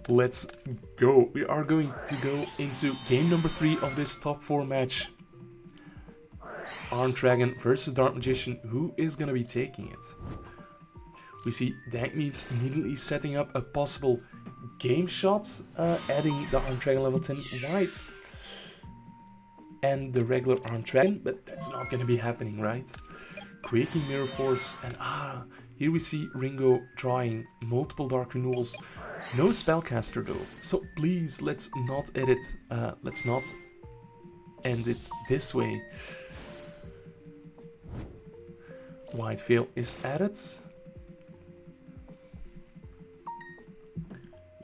Let's go. We are going to go into game number 3 of this top 4 match. Armed Dragon versus Dark Magician. Who is gonna be taking it? We see Dank Memes immediately setting up a possible game shot, adding the Armed Dragon level 10 white and the regular Armed Dragon, but that's not gonna be happening, right? Quaking Mirror Force, and here we see Ringo drawing multiple Dark Renewals. No Spellcaster though, so please let's not edit, let's not end it this way. White Veil is added.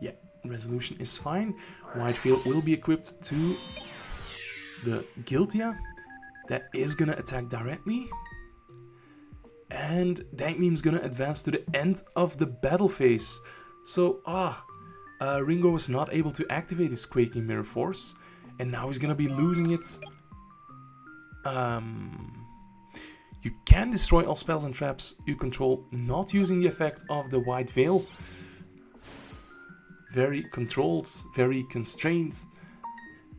Yeah, Resolution is fine. White Veil will be equipped to the Guiltia. That is gonna attack directly. And Dank Meme's gonna advance to the end of the battle phase. So, Ringo was not able to activate his Quaking Mirror Force. And now he's gonna be losing it. You can destroy all spells and traps you control, not using the effect of the White Veil. Very controlled, very constrained.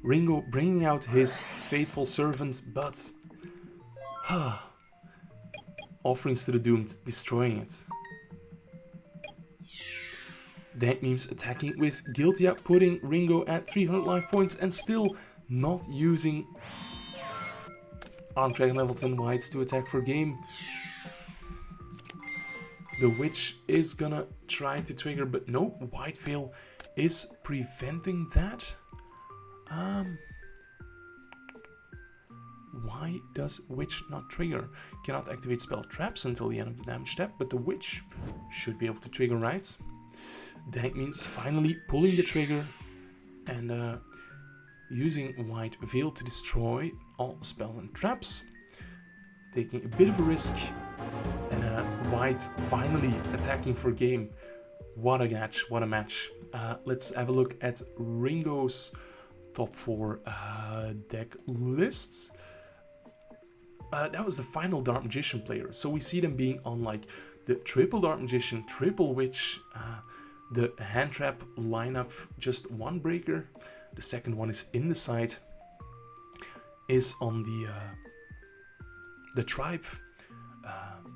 Ringo bringing out his faithful servant, but Offerings to the Doomed, destroying it. Dank Memes attacking with Guiltia, putting Ringo at 300 life points and still not using Armed Dragon level 10 whites to attack for game. The Witch is gonna try to trigger, but no, White Veil is preventing that. Why does Witch not trigger? Cannot activate spell traps until the end of the damage step, but the Witch should be able to trigger, right? Dank Memes finally pulling the trigger and using White Veil to destroy all spells and traps. Taking a bit of a risk, and White finally attacking for game. What a match, what a match. Let's have a look at Ringo's top 4 deck lists. That was the final Dark Magician player, so we see them being on like the triple Dark Magician, triple Witch, the hand trap lineup, just 1 breaker. The second one is in the side, is on the tribe.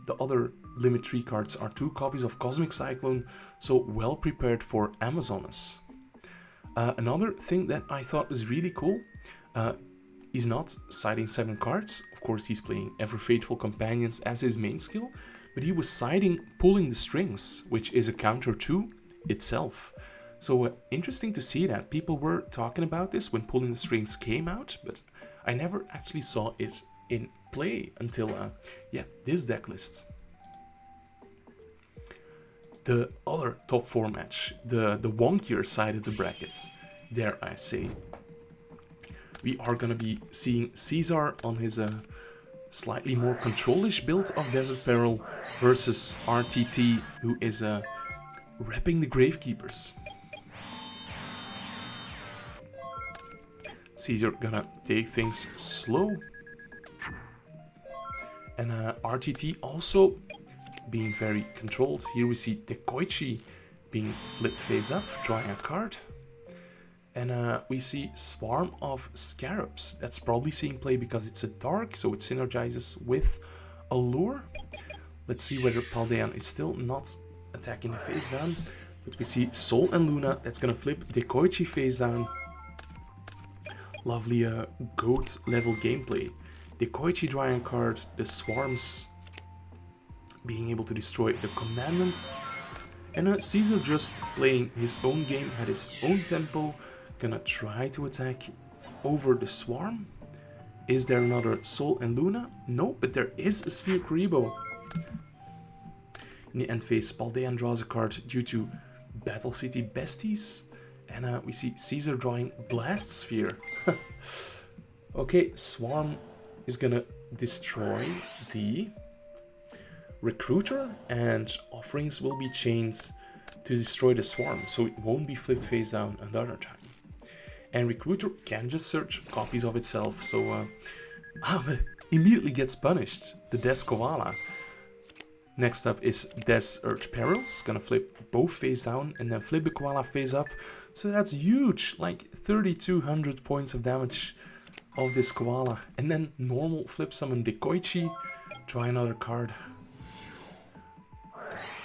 The other limit 3 cards are 2 copies of Cosmic Cyclone, so well prepared for Amazonas. Another thing that I thought was really cool, he's not siding 7 cards. Of course, he's playing Ever Faithful Companions as his main skill, but he was siding Pulling the Strings, which is a counter to itself. So interesting to see that. People were talking about this when Pulling the Strings came out, but I never actually saw it in play until, this deck list. The other top 4 match, the wonkier side of the brackets. dare I say. We are gonna be seeing Caesar on his slightly more controlish build of Desert Peril versus RTT, who is repping the Gravekeepers. Caesar gonna take things slow. And RTT also being very controlled. Here we see Dekoichi being flipped face up, drawing a card. And we see Swarm of Scarabs. That's probably seeing play because it's a dark, so it synergizes with Allure. Let's see whether Paldean is still not attacking the face down. But we see Sol and Luna, that's gonna flip Dekoichi face down. Lovely goat level gameplay. Dekoichi drawing a card, the Swarms being able to destroy the Commandant. And Caesar just playing his own game at his own tempo. Gonna try to attack over the Swarm. Is there another Sol and Luna? No, but there is a Sphere Kuriboh. In the end phase, Paldean draws a card due to Battle City Besties. And we see Caesar drawing Blast Sphere. Okay, Swarm is gonna destroy the Recruiter, and offerings will be chained to destroy the Swarm, so it won't be flipped face down another time. And Recruiter can just search copies of itself, so but immediately gets punished. The Des Koala. Next up is Desert Perils, gonna flip both face down and then flip the Koala face up. So that's huge, like 3200 points of damage of this Koala. And then normal flip summon Dekoichi, try another card.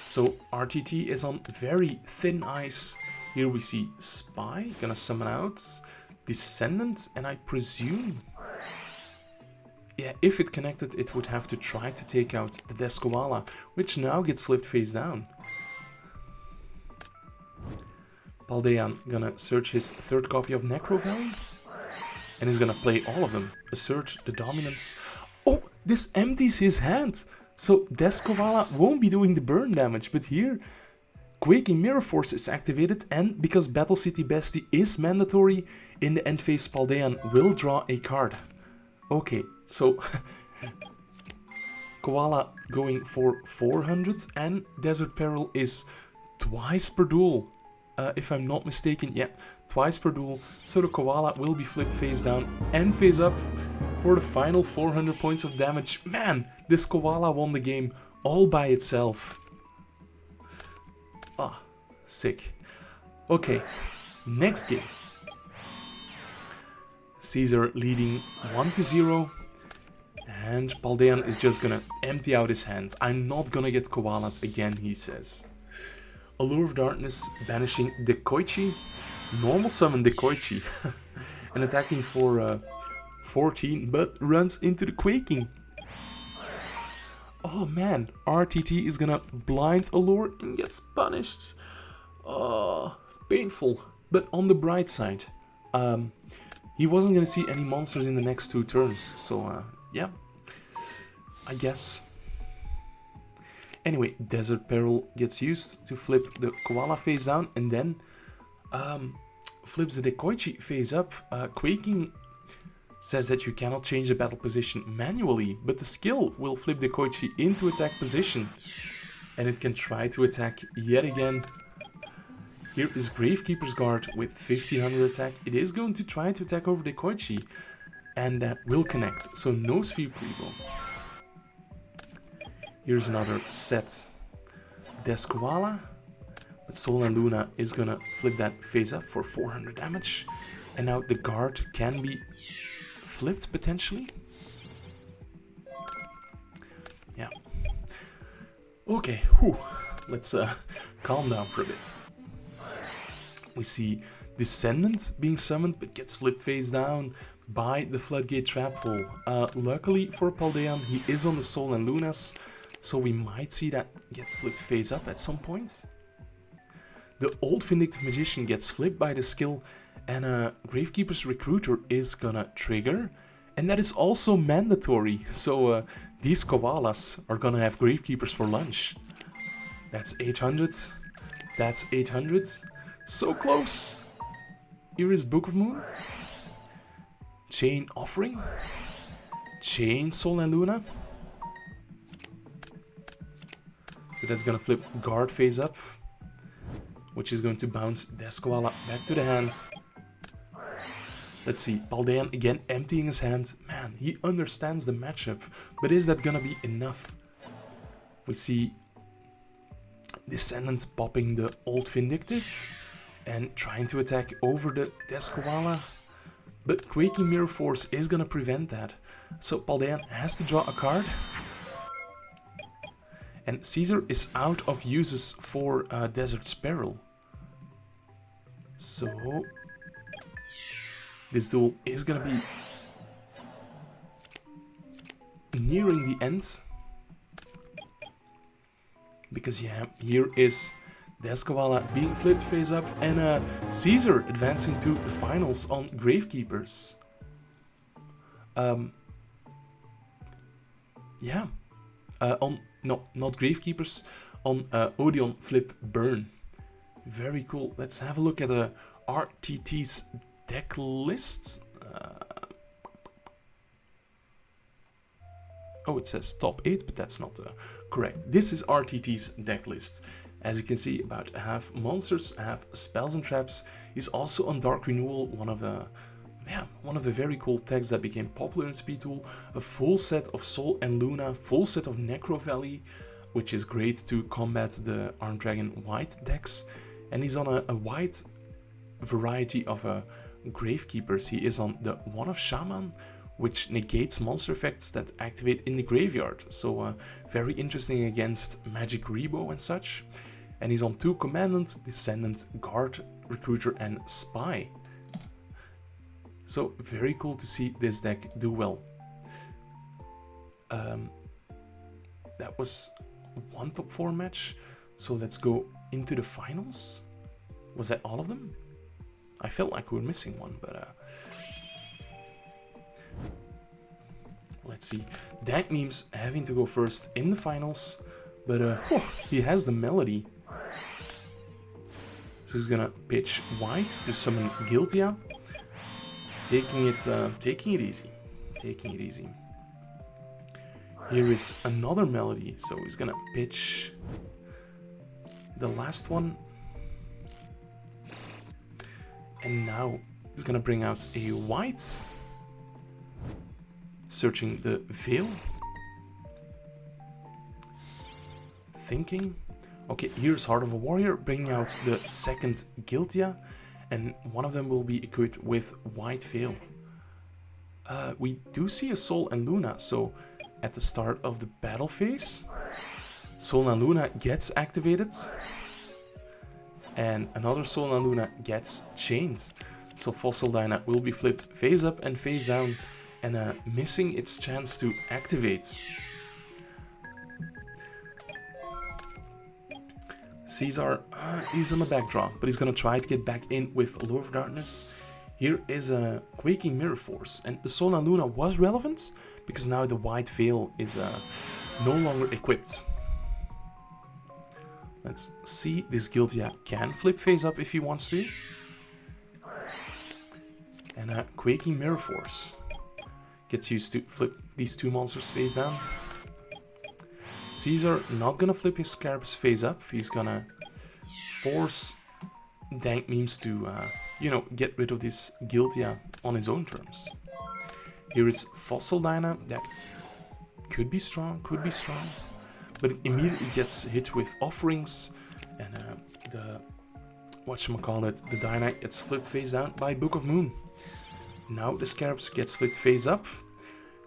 So RTT is on very thin ice. Here we see Spy, gonna summon out Descendant, and I presume, yeah, if it connected, it would have to try to take out the Des Koala, which now gets flipped face down. Paldean gonna search his third copy of Necro Valley, and he's gonna play all of them. Assert the dominance. Oh, this empties his hand! So Des Koala won't be doing the burn damage, but here Quaking Mirror Force is activated, and because Battle City Bestie is mandatory, in the end phase Paldean will draw a card. Okay, so Koala going for 400, and Desert Peril is twice per duel. If I'm not mistaken, yeah, twice per duel. So the Koala will be flipped face down and face up for the final 400 points of damage. Man, this Koala won the game all by itself. Ah, sick. Okay, next game. Caesar leading 1-0. And Paldean is just gonna empty out his hand. I'm not gonna get Koala'd again, he says. Allure of Darkness banishing Dekoichi. Normal summon Dekoichi. And attacking for 14, but runs into the Quaking. Oh man, RTT is gonna blind Allure and gets punished. Oh, painful. But on the bright side, he wasn't gonna see any monsters in the next 2 turns. So yeah, I guess. Anyway, Desert Peril gets used to flip the Koala face down and then flips the Dekoichi face up. Quaking says that you cannot change the battle position manually, but the skill will flip Dekoichi into attack position. And it can try to attack yet again. Here is Gravekeeper's Guard with 1500 attack. It is going to try to attack over Dekoichi, and that will connect, so no Sphere Kuriboh. Here's another set. Des Koala, but Sol and Luna is gonna flip that face up for 400 damage. And now the guard can be flipped potentially. Yeah. Okay, whew. Let's calm down for a bit. We see Descendant being summoned, but gets flipped face down by the Floodgate Trap Hole. Luckily for Paldean, he is on the Sol and Lunas, so we might see that get flipped face up at some point. The Old Vindictive Magician gets flipped by the skill, and Gravekeeper's Recruiter is gonna trigger, and that is also mandatory. So these Koalas are gonna have Gravekeepers for lunch. That's 800. That's 800. So close. here is Book of Moon, Chain Offering, Chain Sol and Luna. So that's gonna flip guard phase up, which is going to bounce Deskoala back to the hand. Let's see, Paldean again emptying his hand. Man, he understands the matchup, but is that gonna be enough? We see Descendant popping the Old Vindictive and trying to attack over the Deskoala, but Quaking Mirror Force is gonna prevent that. So Paldean has to draw a card. And Caesar is out of uses for Desert Sparrow. So this duel is gonna be nearing the end. Because yeah, here is Deskoala being flipped face up and Caesar advancing to the finals on Gravekeepers. Yeah. Not Gravekeepers, on Odeon Flip Burn. Very cool. Let's have a look at the RTT's deck list. Oh, it says top 8, but that's not correct. This is RTT's deck list. As you can see, about half monsters, half spells and traps. He's also on Dark Renewal, one of the very cool decks that became popular in Speed Duel. A full set of Sol and Luna, full set of Necro Valley, which is great to combat the Armed Dragon white decks. And he's on a wide variety of Gravekeepers. He is on the One of Shaman, which negates monster effects that activate in the graveyard. So very interesting against Magic Rebo and such. And he's on 2 Commandant, Descendant, Guard, Recruiter and Spy. So very cool to see this deck do well. That was one top 4 match. So let's go into the finals. Was that all of them? I felt like we were missing one, but let's see. Dank Memes having to go first in the finals, but he has the Melody. So he's gonna pitch white to summon Giltia. Taking it easy. Here is another Melody, so he's gonna pitch the last one. And now he's gonna bring out a white, searching the Veil. Thinking. Okay, here's Heart of a Warrior, bringing out the second Giltia, and one of them will be equipped with White Veil. We do see a Sol and Luna, so at the start of the battle phase, Sol and Luna gets activated, and another Sol and Luna gets chained. So Fossil Dyna will be flipped face up and face down, and missing its chance to activate. Caesar, he's on the back draw, but he's gonna try to get back in with Lure of Darkness. Here is a Quaking Mirror Force, and the Sol and Luna was relevant because now the White Veil is no longer equipped. Let's see, this Giltia can flip face up if he wants to. And Quaking Mirror Force gets used to flip these 2 monsters face down. Caesar not gonna flip his Scarabs face up, he's gonna force Dank Memes to, get rid of this Giltia on his own terms. Here is Fossil Dyna, that could be strong, but it immediately gets hit with Offerings, and the Dyna gets flipped face down by Book of Moon. Now the Scarabs gets flipped face up.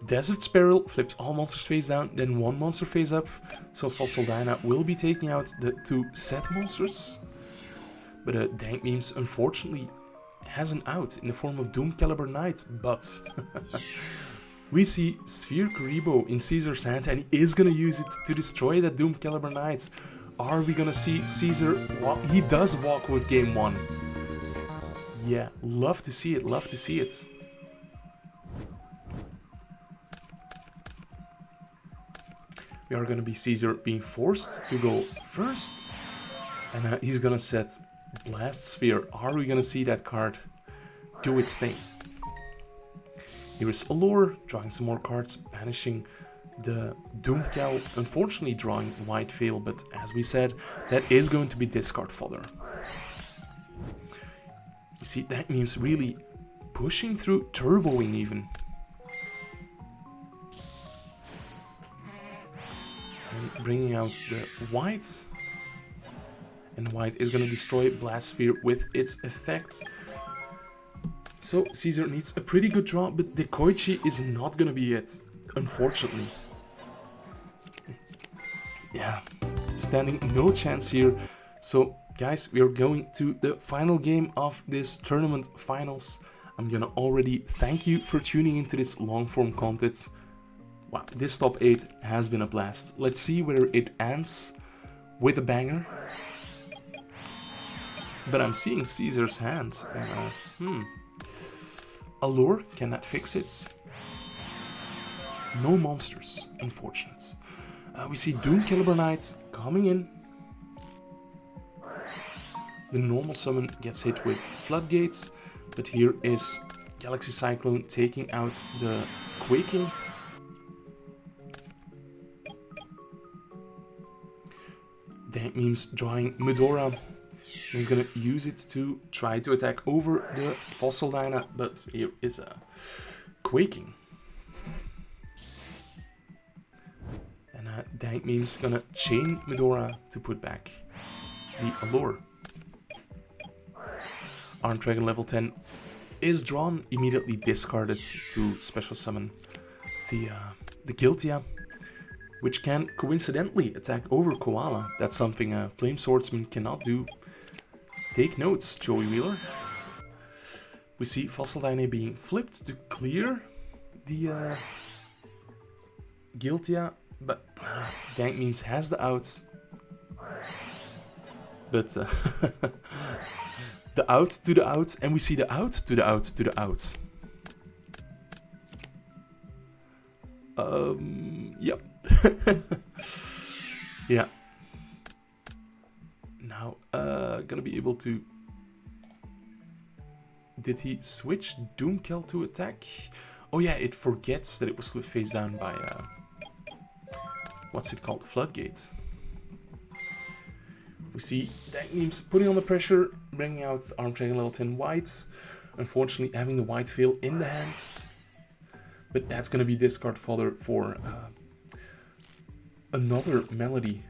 Desert Sparrow flips all monsters face down, then 1 monster face up. So Fossil Dyna will be taking out the 2 set monsters. But Dank Memes unfortunately has an out in the form of Doom Caliber Knight. But we see Sphere Karibo in Caesar's hand, and he is gonna use it to destroy that Doom Caliber Knight. Are we gonna see Caesar walk? He does walk with game 1. Yeah, love to see it. We are gonna be Caesar being forced to go first, and he's gonna set Blast Sphere. Are we gonna see that card? do its thing. Here is Allure, drawing some more cards, banishing the Doomkel, unfortunately drawing White Veil, but as we said, that is going to be discard fodder. You see, that means really pushing through, turboing even. And bringing out the white. And white is going to destroy Blast Sphere with its effect. So Caesar needs a pretty good draw, but Dekoichi is not going to be it, unfortunately. Yeah, standing no chance here. So guys, we are going to the final game of this tournament finals. I'm gonna already thank you for tuning into this long form content. Wow, this top 8 has been a blast. Let's see where it ends with a banger. But I'm seeing Caesar's hand. Allure, can that fix it? No monsters, unfortunate. We see Doom Caliber Knight coming in. The normal summon gets hit with Floodgates, but here is Galaxy Cyclone taking out the Quaking. Dank Memes drawing Medora. He's gonna use it to try to attack over the Fossil Dyna, but here is a Quaking. Dank Memes gonna chain Medora to put back the Allure. Armed Dragon level 10 is drawn, immediately discarded to special summon the Giltia, which can coincidentally attack over Koala. That's something a Flame Swordsman cannot do. Take notes, Joey Wheeler. We see Fossil Dyna being flipped to clear the Giltia, but Dank Memes has the out. But the out to the out, and we see the out to the out to the out. Yep. Yeah. Now, gonna be able to... Did he switch Doomkel to attack? Oh yeah, it forgets that it was face down by... what's it called? Floodgate. We see Dank Memes putting on the pressure, bringing out the Armed Dragon level 10 white. Unfortunately, having the White Veil in the hand. But that's going to be discard fodder for another Melody.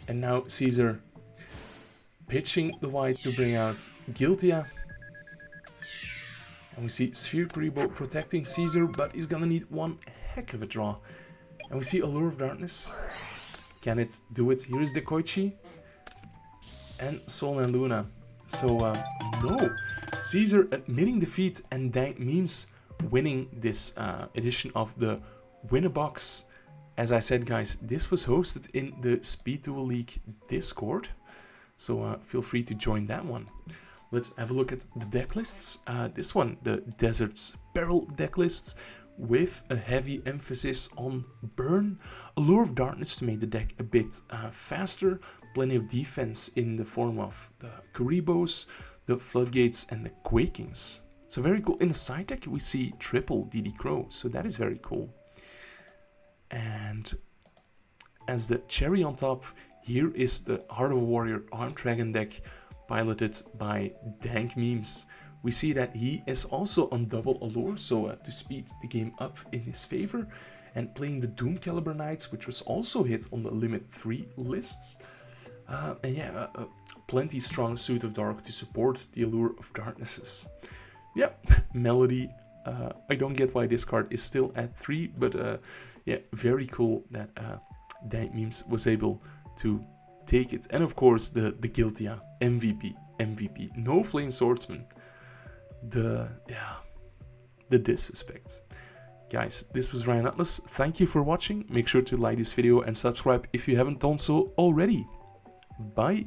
And now Caesar pitching the white to bring out Giltia. And we see Sphere Kuribo protecting Caesar, but he's going to need one heck of a draw. And we see Allure of Darkness. Can it do it? Here is Dekoichi. And Sol and Luna. So, no. Caesar admitting defeat and Dank Memes winning this edition of the Win-A-Box. As I said, guys, this was hosted in the Speed Duel League Discord. So, feel free to join that one. Let's have a look at the deck lists. This one, the Desert's Peril deck lists, with a heavy emphasis on burn, Allure of Darkness to make the deck a bit faster, plenty of defense in the form of the Kuribos, the Floodgates and the Quakings. So very cool. In the side deck we see triple DD Crow, so that is very cool. And as the cherry on top, here is the Heart of a Warrior Armed Dragon deck piloted by Dank Memes. We see that he is also on double Allure, so to speed the game up in his favor, and playing the Doom Caliber Knights, which was also hit on the Limit 3 lists. And yeah, plenty strong Suit of Dark to support the Allure of Darknesses. Yeah, Melody, I don't get why this card is still at 3, but yeah, very cool that Dank Memes was able to take it. And of course, the Giltia, MVP, no Flame Swordsman. The disrespect. Guys, this was Ryan Atlas. Thank you for watching. Make sure to like this video and subscribe if you haven't done so already. Bye.